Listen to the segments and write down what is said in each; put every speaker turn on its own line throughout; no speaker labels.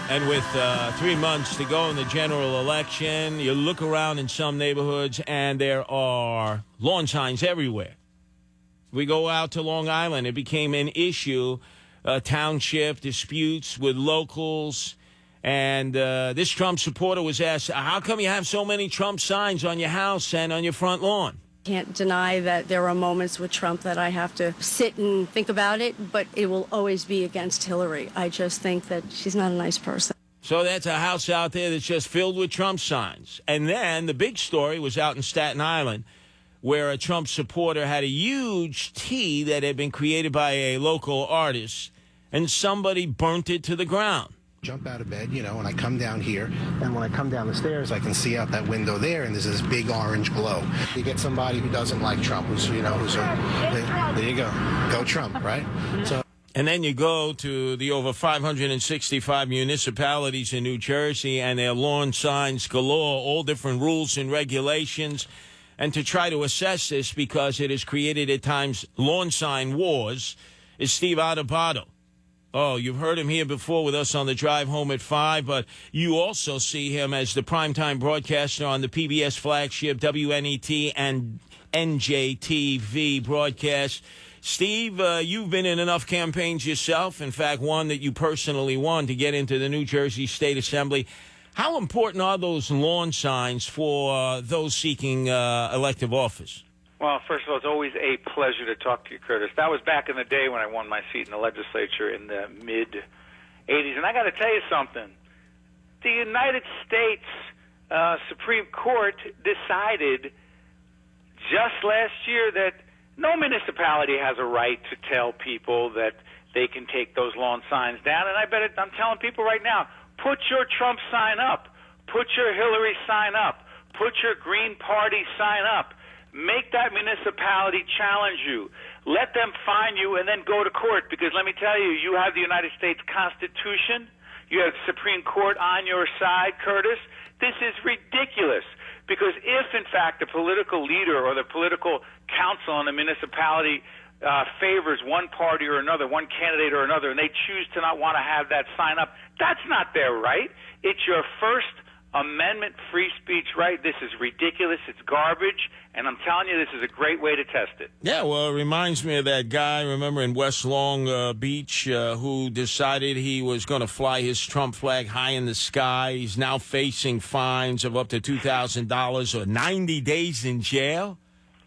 And with 3 months to go in the general election, you look around in some neighborhoods and there are lawn signs everywhere. We go out to Long Island. It became an issue, township disputes with locals. And this Trump supporter was asked, how come you have so many Trump signs on your house and on your front lawn?
Can't deny that there are moments with Trump that I have to sit and think about it, but it will always be against Hillary. I just think that she's not a nice person.
So that's a house out there that's just filled with Trump signs. And then the big story was out in Staten Island, where a Trump supporter had a huge T that had been created by a local artist, and somebody burnt it to the ground.
Jump out of bed, and I come down here, and when I come down the stairs, I can see out that window there, and there's this big orange glow. You get somebody who doesn't like Trump, there you go Trump, right? So.
And then you go to the over 565 municipalities in New Jersey, and their lawn signs galore, all different rules and regulations. And to try to assess this, because it has created at times lawn sign wars, is Steve Adubato. Oh, you've heard him here before with us on the drive home at 5, but you also see him as the primetime broadcaster on the PBS flagship WNET and NJTV broadcast. Steve, you've been in enough campaigns yourself, in fact, one that you personally won to get into the New Jersey State Assembly. How important are those lawn signs for those seeking elective office?
Well, first of all, it's always a pleasure to talk to you, Curtis. That was back in the day when I won my seat in the legislature in the mid-'80s. And I got to tell you something. The United States Supreme Court decided just last year that no municipality has a right to tell people that they can take those lawn signs down. And I'm telling people right now, put your Trump sign up. Put your Hillary sign up. Put your Green Party sign up. Make that municipality challenge you. Let them fine you and then go to court, because let me tell you, you have the United States Constitution. You have the Supreme Court on your side, Curtis. This is ridiculous, because if, in fact, the political leader or the political council in a municipality favors one party or another, one candidate or another, and they choose to not want to have that sign up, that's not their right. It's your First Amendment free speech right. This is ridiculous. It's garbage. And I'm telling you, this is a great way to test it.
Yeah, well, it reminds me of that guy, remember, in West Long Beach, who decided he was going to fly his Trump flag high in the sky. He's now facing fines of up to $2,000 or 90 days in jail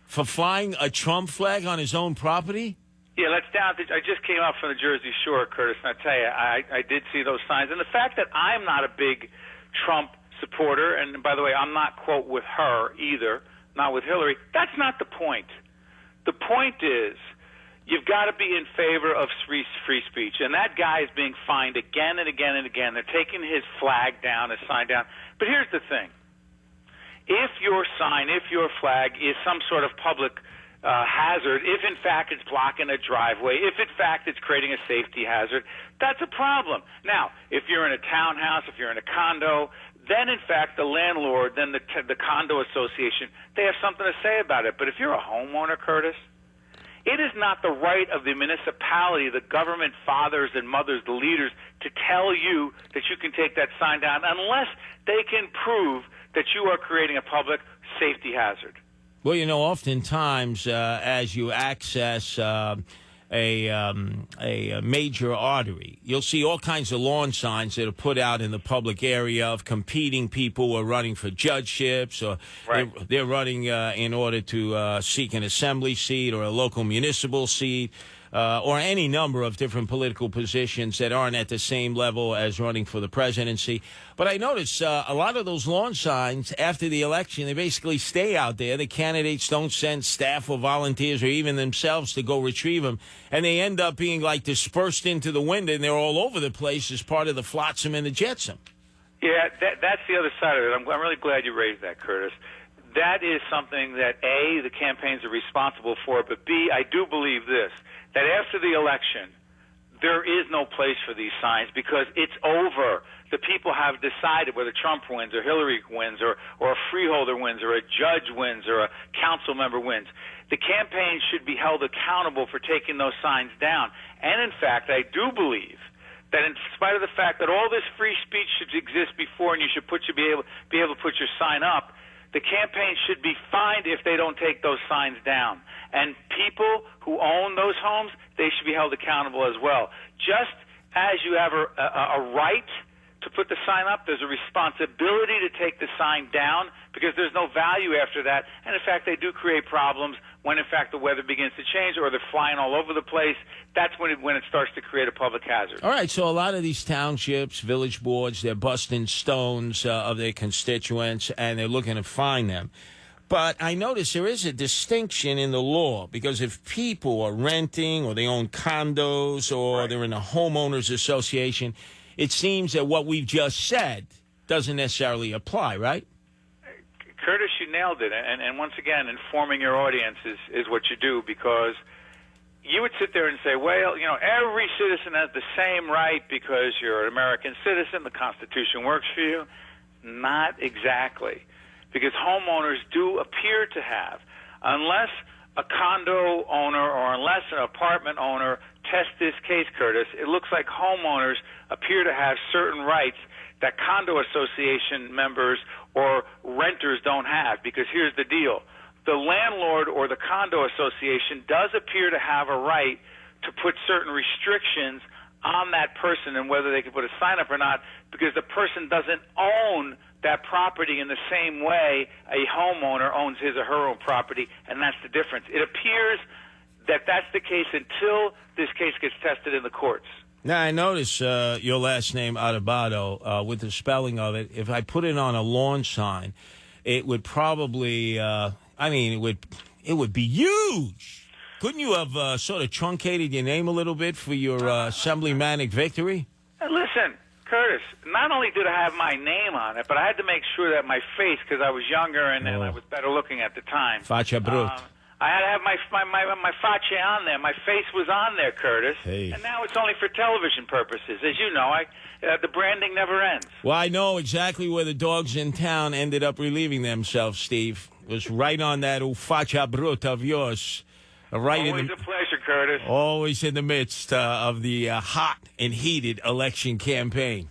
for flying a Trump flag on his own property.
Yeah, let's down. I just came up from the Jersey Shore, Curtis, and I tell you, I did see those signs. And the fact that I'm not a big Trump supporter, and by the way, I'm not, quote, with her either, not with Hillary, that's not the point. The point is you've got to be in favor of free speech, and that guy is being fined again and again and again. They're taking his flag down, his sign down. But here's the thing. If your sign, if your flag is some sort of public hazard, if in fact it's blocking a driveway, if in fact it's creating a safety hazard, that's a problem. Now, if you're in a townhouse, if you're in a condo, then in fact the landlord, then the condo association, they have something to say about it. But if you're a homeowner, Curtis, it is not the right of the municipality, the government fathers and mothers, the leaders, to tell you that you can take that sign down unless they can prove that you are creating a public safety hazard.
Well, oftentimes as you access a major artery, you'll see all kinds of lawn signs that are put out in the public area of competing people who are running for judgeships, or
right.
they're running in order to seek an assembly seat or a local municipal seat, or any number of different political positions that aren't at the same level as running for the presidency. But I noticed a lot of those lawn signs after the election, they basically stay out there. The candidates don't send staff or volunteers or even themselves to go retrieve them, and they end up being like dispersed into the wind, and they're all over the place as part of the flotsam and the jetsam.
Yeah, that's the other side of it. I'm really glad you raised that, Curtis. That is something that, A, the campaigns are responsible for, but B, I do believe this, that after the election, there is no place for these signs because it's over. The people have decided whether Trump wins or Hillary wins or a freeholder wins or a judge wins or a council member wins. The campaign should be held accountable for taking those signs down. And, in fact, I do believe that in spite of the fact that all this free speech should exist before and you should be able to put your sign up, the campaign should be fined if they don't take those signs down. And people who own those homes, they should be held accountable as well. Just as you have a right to put the sign up, there's a responsibility to take the sign down because there's no value after that. And, in fact, they do create problems when, in fact, the weather begins to change or they're flying all over the place. That's when it starts to create a public hazard.
All right, so a lot of these townships, village boards, they're busting stones of their constituents, and they're looking to fine them. But I notice there is a distinction in the law because if people are renting or they own condos or they're in a homeowners association, it seems that what we've just said doesn't necessarily apply, right?
Curtis, you nailed it. And once again, informing your audience is what you do, because you would sit there and say, well, every citizen has the same right because you're an American citizen, the Constitution works for you. Not exactly. Because homeowners do appear to have, unless a condo owner or unless an apartment owner tests this case, Curtis, it looks like homeowners appear to have certain rights that condo association members or renters don't have. Because here's the deal. The landlord or the condo association does appear to have a right to put certain restrictions on that person and whether they can put a sign up or not, because the person doesn't own that property in the same way a homeowner owns his or her own property, and that's the difference. It appears that that's the case until this case gets tested in the courts.
Now, I notice your last name, Adubato, with the spelling of it. If I put it on a lawn sign, it would probably, it would be huge. Couldn't you have sort of truncated your name a little bit for your Assemblymanic victory?
Listen, Curtis, not only did I have my name on it, but I had to make sure that my face, because I was younger and I was better looking at the time.
Faccia brut.
I had to have my faccia on there. My face was on there, Curtis.
Hey.
And now it's only for television purposes. As you know, the branding never ends.
Well, I know exactly where the dogs in town ended up relieving themselves, Steve. It was right on that faccia brut of yours.
Always a pleasure, Curtis.
Always in the midst of the hot and heated election campaign.